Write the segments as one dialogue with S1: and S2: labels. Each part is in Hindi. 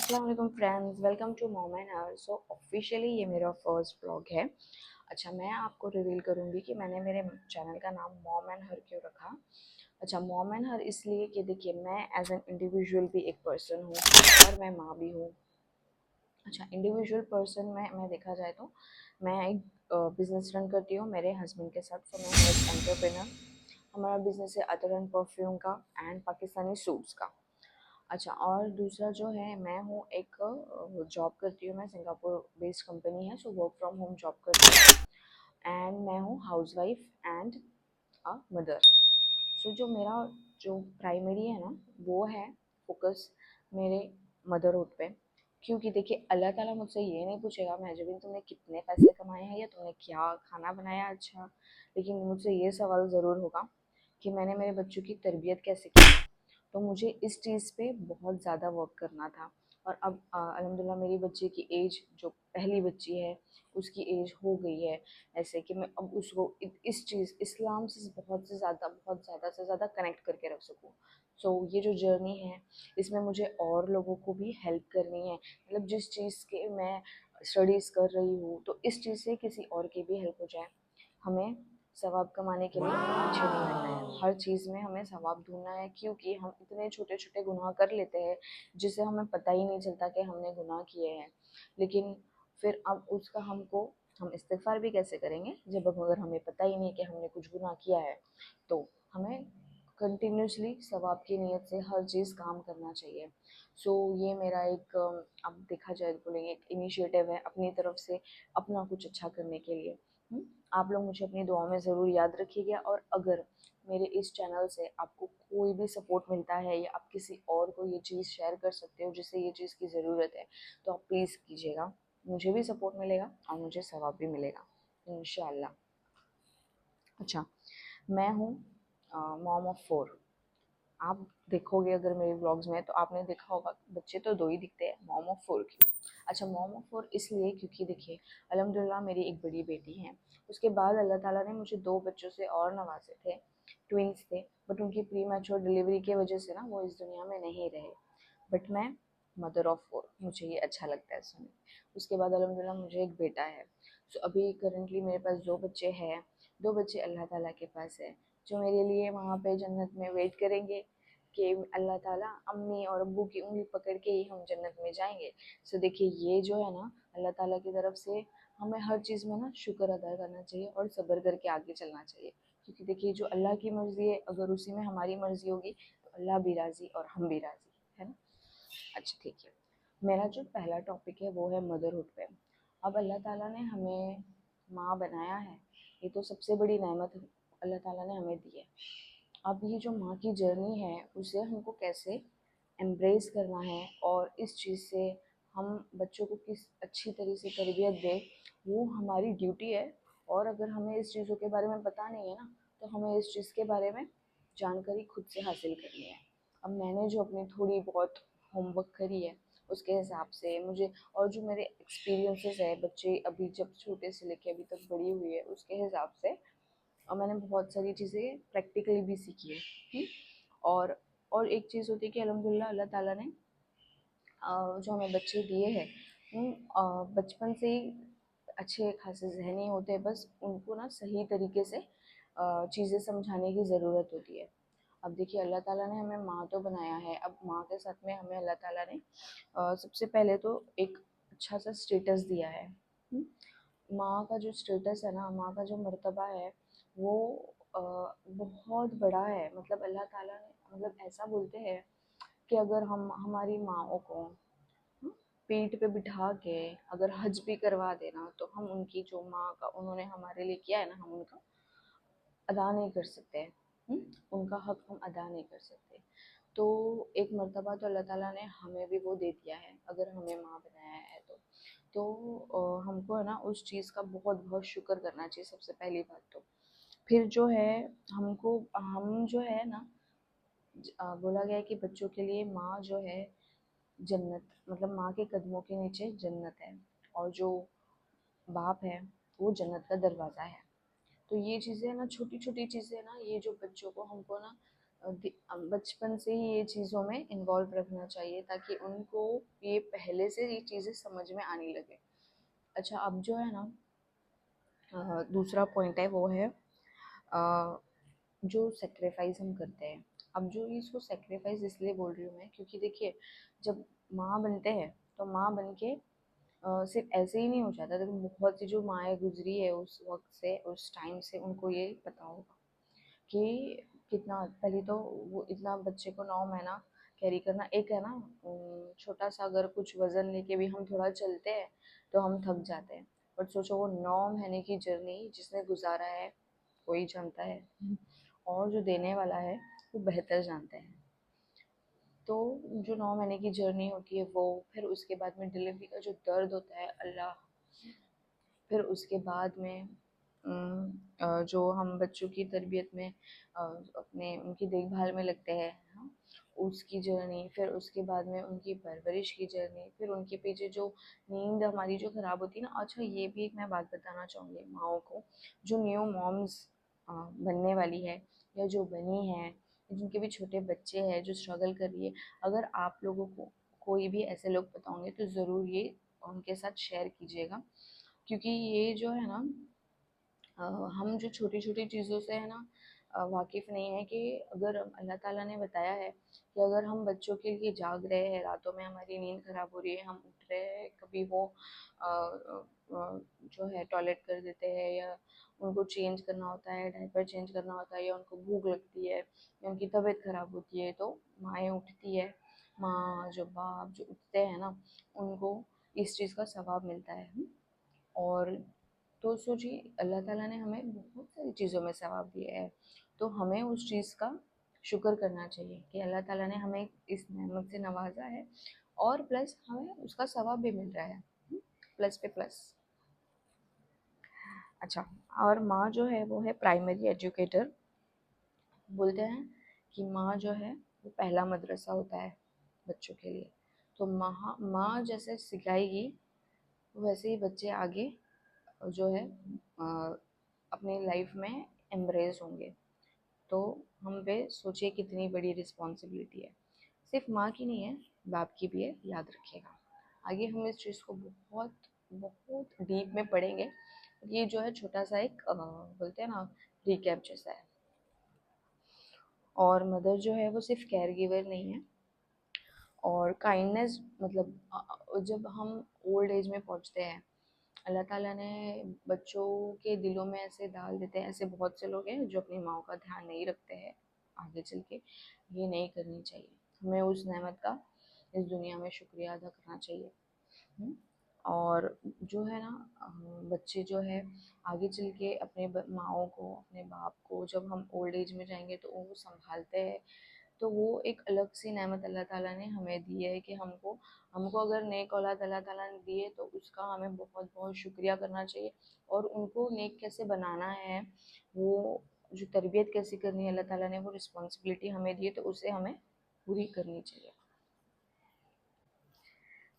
S1: अस्सलाम वालेकुम friends, welcome to mom and her. So officially ये मेरा फर्स्ट ब्लॉग है। अच्छा, मैं आपको रिवील करूँगी कि मैंने मेरे चैनल का नाम मॉम एंड हर क्यों रखा। अच्छा, मॉम एंड हर इसलिए कि देखिए, मैं एज एन इंडिविजुअल भी एक पर्सन हूँ और मैं माँ भी हूँ। अच्छा, इंडिविजुअल पर्सन में मैं देखा जाए तो मैं एक बिज़नेस रन करती हूँ मेरे हस्बैंड के साथ। तो मैं हूँ एक एंटरप्रेन्योर। हमारा बिज़नेस है अदर एंड परफ्यूम का एंड पाकिस्तानी सूट्स का। अच्छा, और दूसरा जो है, मैं हूँ एक जॉब करती हूँ। मैं सिंगापुर बेस्ड कंपनी है, so work from home job करती हूँ एंड मैं हूँ हाउसवाइफ एंड अ मदर। सो जो मेरा जो प्राइमरी है ना, वो है फोकस मेरे मदरहुड पे। क्योंकि देखिए, अल्लाह ताला मुझसे ये नहीं पूछेगा महजबीन तुमने कितने पैसे कमाए हैं या तुमने क्या खाना बनाया अच्छा, लेकिन मुझसे ये सवाल ज़रूर होगा कि मैंने मेरे बच्चों की तरबियत कैसे की। तो मुझे इस चीज़ पे बहुत ज़्यादा वर्क करना था। और अब अल्हम्दुलिल्लाह मेरी बच्ची की एज, जो पहली बच्ची है, उसकी एज हो गई है ऐसे कि मैं अब उसको इस चीज़ इस्लाम से बहुत ज़्यादा से ज़्यादा कनेक्ट करके रख सकूँ। सो ये जो जर्नी है, इसमें मुझे और लोगों को भी हेल्प करनी है। मतलब जिस चीज़ के मैं स्टडीज़ कर रही हूँ, तो इस चीज़ से किसी और की भी हेल्प हो जाए। हमें सवाब कमाने के लिए पीछे नहीं हटना है। हर चीज़ में हमें सवाब ढूंढना है, क्योंकि हम इतने छोटे छोटे गुनाह कर लेते हैं जिससे हमें पता ही नहीं चलता कि हमने गुनाह किए हैं। लेकिन फिर अब उसका हम इस्तिग़फ़ार भी कैसे करेंगे जब अगर हमें पता ही नहीं कि हमने कुछ गुनाह किया है। तो हमें कंटिन्यूसली सवाब की नीयत से हर चीज़ काम करना चाहिए। सो ये मेरा एक अब देखा जाए तो बोलेंगे एक इनिशिएटिव है अपनी तरफ से, अपना कुछ अच्छा करने के लिए। आप लोग मुझे अपनी दुआ में ज़रूर याद रखिएगा। और अगर मेरे इस चैनल से आपको कोई भी सपोर्ट मिलता है या आप किसी और को ये चीज़ शेयर कर सकते हो जिससे ये चीज़ की ज़रूरत है, तो आप प्लीज़ कीजिएगा। मुझे भी सपोर्ट मिलेगा और मुझे सवाब भी मिलेगा इंशाल्लाह। अच्छा, मैं हूँ मॉम ऑफ 4। आप देखोगे अगर मेरे व्लॉग्स में, तो आपने देखा होगा बच्चे तो 2 ही दिखते हैं, मॉम ऑफ 4 क्यों? अच्छा, मॉम ऑफ 4 इसलिए क्योंकि देखिए, अल्हम्दुलिल्लाह मेरी एक बड़ी बेटी है। उसके बाद अल्लाह ताला ने मुझे 2 बच्चों से और नवाज़े थे, ट्विन्स थे। बट उनकी प्री मैच्योर डिलीवरी की वजह से ना वो इस दुनिया में नहीं रहे। बट मैं मदर ऑफ 4, मुझे ये अच्छा लगता है सुनने। उसके बाद अल्हम्दुलिल्लाह मुझे एक बेटा है। सो अभी करंटली मेरे पास 2 बच्चे हैं। 2 बच्चे अल्लाह ताला के पास है, जो मेरे लिए वहाँ पे जन्नत में वेट करेंगे कि अल्लाह ताला अम्मी और अब्बू की उंगली पकड़ के ही हम जन्नत में जाएंगे। सो देखिए, ये जो है ना, अल्लाह ताला की तरफ से हमें हर चीज़ में ना शुक्र अदा करना चाहिए और सब्र करके आगे चलना चाहिए। क्योंकि देखिए, जो अल्लाह की मर्ज़ी है, अगर उसी में हमारी मर्ज़ी होगी तो अल्लाह भी राज़ी और हम भी राज़ी, है ना। अच्छा, ठीक है। मेरा जो पहला टॉपिक है वो है मदरहुड पे। अब अल्लाह ताला ने हमें माँ बनाया है, ये तो सबसे बड़ी नेमत अल्लाह ताला ने हमें दी है। अब ये जो माँ की जर्नी है, उसे हमको कैसे एम्ब्रेस करना है और इस चीज़ से हम बच्चों को किस अच्छी तरह से तरबियत दें, वो हमारी ड्यूटी है। और अगर हमें इस चीज़ों के बारे में पता नहीं है ना, तो हमें इस चीज़ के बारे में जानकारी खुद से हासिल करनी है। अब मैंने जो अपनी थोड़ी बहुत होमवर्क करी है, उसके हिसाब से मुझे, और जो मेरे एक्सपीरियंसेस है बच्चे अभी जब छोटे से लेके अभी तक बड़ी हुई है, उसके हिसाब से और मैंने बहुत सारी चीज़ें प्रैक्टिकली भी सीखी है। और और एक चीज़ होती है कि अल्हम्दुलिल्लाह अल्लाह ताला ने जो हमें बच्चे दिए हैं, बचपन से ही अच्छे खासे ज़हनी होते हैं। बस उनको ना सही तरीके से चीज़ें समझाने की ज़रूरत होती है। अब देखिए, अल्लाह ताला ने हमें माँ तो बनाया है, अब माँ के साथ में हमें अल्लाह ताला ने सबसे पहले तो एक अच्छा सा स्टेटस दिया है। माँ का जो स्टेटस है ना, माँ का जो मर्तबा है, वो अ, बहुत बड़ा है। मतलब अल्लाह ताला ने, मतलब ऐसा बोलते हैं कि अगर हम हमारी माँओं को पीठ पे बिठा के अगर हज भी करवा देना, तो हम उनकी जो माँ का उन्होंने हमारे लिए किया है ना, हम उनका अदा नहीं कर सकते। उनका हक हम अदा नहीं कर सकते। तो एक मर्तबा तो अल्लाह ताला ने हमें भी वो दे दिया है, अगर हमें माँ बनाया है तो हमको है ना उस चीज़ का बहुत बहुत शुक्र करना चाहिए, सबसे पहली बात तो। फिर जो है, हम जो है ना, बोला गया है कि बच्चों के लिए माँ जो है जन्नत, मतलब माँ के कदमों के नीचे जन्नत है। और जो बाप है, वो जन्नत का दरवाज़ा है। तो ये चीज़ें ना, छोटी छोटी चीज़ें ना, ये जो बच्चों को हमको ना बचपन से ही ये चीज़ों में इन्वॉल्व रखना चाहिए ताकि उनको ये पहले से ये चीज़ें समझ में आने लगे। अच्छा, अब जो है ना दूसरा पॉइंट है वो है अ, जो सेक्रीफाइस हम करते हैं। अब जो इसको सेक्रीफाइस इसलिए बोल रही हूँ मैं क्योंकि देखिए, जब माँ बनते हैं तो माँ बन के सिर्फ ऐसे ही नहीं हो जाता। देखो, बहुत सी जो माएँ गुजरी है उस वक्त से, उस टाइम से, उनको ये पता होगा कि कितना पहले तो वो इतना बच्चे को 9 महीना कैरी करना, एक है ना छोटा सा अगर कुछ वजन लेके भी हम थोड़ा चलते हैं तो हम थक जाते हैं। बट सोचो वो 9 महीने की जर्नी जिसने गुजारा है वही जानता है, और जो देने वाला है वो बेहतर जानते हैं। तो जो 9 महीने की जर्नी होती है वो, फिर उसके बाद में डिलीवरी का जो दर्द होता है अल्लाह, फिर उसके बाद में जो हम बच्चों की तरबियत में अपने उनकी देखभाल में लगते हैं, हाँ, उसकी जर्नी, फिर उसके बाद में उनकी परवरिश की जर्नी, फिर उनके पीछे जो नींद हमारी जो ख़राब होती है ना। अच्छा, ये भी एक मैं बात बताना चाहूँगी माओ को, जो न्यू मॉम्स बनने वाली है या जो बनी है, जिनके भी छोटे बच्चे हैं जो स्ट्रगल कर रही है, अगर आप लोगों को कोई भी ऐसे लोग पता होंगे तो ज़रूर ये उनके साथ शेयर कीजिएगा। क्योंकि ये जो है ना हम जो छोटी छोटी चीज़ों से है ना वाकिफ़ नहीं है कि अगर अल्लाह ताला ने बताया है कि अगर हम बच्चों के लिए जाग रहे हैं, रातों में हमारी नींद ख़राब हो रही है, हम उठ रहे हैं, कभी वो जो है टॉयलेट कर देते हैं, या उनको चेंज करना होता है, डायपर चेंज करना होता है, या उनको भूख लगती है, या उनकी तबीयत ख़राब होती है, तो माएँ उठती है। माँ जो बाप जो उठते हैं ना, उनको इस चीज़ का सवाब मिलता है। और तो सोचिए, अल्लाह ताला ने हमें बहुत सारी चीज़ों में सवाब दिया है, तो हमें उस चीज़ का शुक्र करना चाहिए कि अल्लाह ताला ने हमें इस नेमत से नवाजा है, और प्लस हमें उसका सवाब भी मिल रहा है, प्लस पे प्लस। अच्छा, और माँ जो है वो है प्राइमरी एजुकेटर। बोलते हैं कि माँ जो है वो पहला मदरसा होता है बच्चों के लिए। तो माँ जैसे सिखाएगी वैसे ही बच्चे आगे जो है अपनी लाइफ में एम्ब्रेस होंगे। तो हम पे सोचिए कितनी बड़ी रिस्पॉन्सिबिलिटी है, सिर्फ माँ की नहीं है, बाप की भी है, याद रखिएगा। आगे हम इस चीज़ को बहुत बहुत डीप में पढ़ेंगे। ये जो है छोटा सा एक बोलते हैं ना रिकैप जैसा है। और मदर जो है वो सिर्फ केयर गिवर नहीं है, और काइंडनेस मतलब जब हम ओल्ड एज में पहुंचते हैं, अल्लाह ताला ने बच्चों के दिलों में ऐसे डाल देते हैं। ऐसे बहुत से लोग हैं जो अपनी माँ का ध्यान नहीं रखते हैं, आगे चल के ये नहीं करनी चाहिए। हमें उस नेमत का इस दुनिया में शुक्रिया अदा करना चाहिए। हम्म? और जो है ना बच्चे जो है आगे चल के अपने माओ को, अपने बाप को, जब हम ओल्ड एज में जाएंगे तो वो संभालते हैं। तो वो एक अलग सी नेमत अल्लाह ताला ने हमें दी है कि हमको हमको अगर नेक औलाद अल्लाह ताला ने दी है तो उसका हमें बहुत बहुत शुक्रिया करना चाहिए। और उनको नेक कैसे बनाना है, वो जो तरबियत कैसे करनी है, अल्लाह ताला ने वो रिस्पॉन्सिबिलिटी हमें दी है, तो उसे हमें पूरी करनी चाहिए।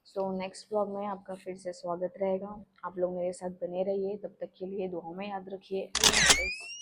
S1: सो नेक्स्ट ब्लॉग में आपका फिर से स्वागत रहेगा। आप लोग मेरे साथ बने रहिए, तब तक के लिए दुआओं में याद रखिए। अल्लाह हाफ़िज़।